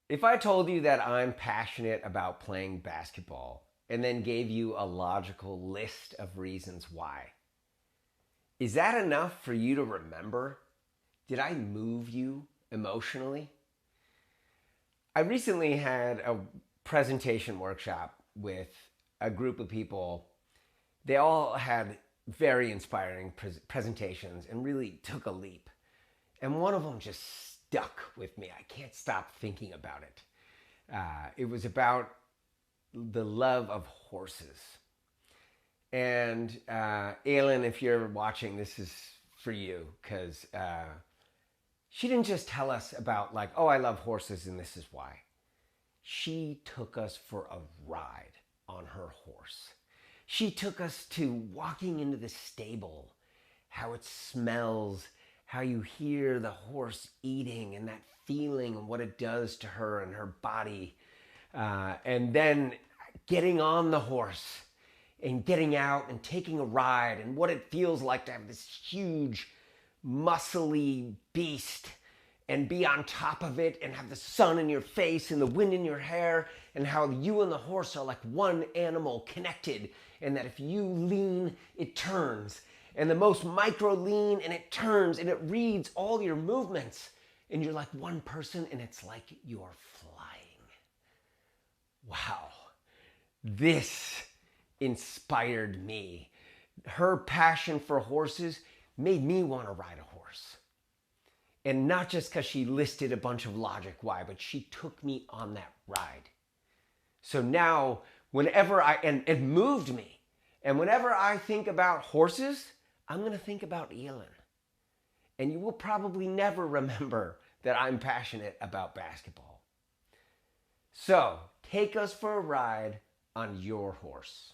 If I told you that I'm passionate about playing basketball and then gave you a logical list of reasons why, is that enough for you to remember? Did I move you emotionally? I recently had a presentation workshop with a group of people. They all had very inspiring presentations and really took a leap. And one of them just stuck with me. I can't stop thinking about it. It was about the love of horses. And Aylin, if you're watching, this is for you because she didn't just tell us about, like, oh, I love horses and this is why. She took us for a ride on her horse. She took us to walking into the stable, how it smells, how you hear the horse eating and that feeling and what it does to her and her body. And then getting on the horse and getting out and taking a ride and what it feels like to have this huge, muscly beast and be on top of it and have the sun in your face and the wind in your hair, and how you and the horse are like one animal connected, and that if you lean, it turns. And the most micro lean and it turns and it reads all your movements. And you're like one person and it's like you're flying. Wow. This inspired me. Her passion for horses made me want to ride a horse. And not just because she listed a bunch of logic why, but she took me on that ride. So now, whenever and it moved me. And whenever I think about horses, I'm going to think about Elin. And you will probably never remember that I'm passionate about basketball. So, take us for a ride on your horse.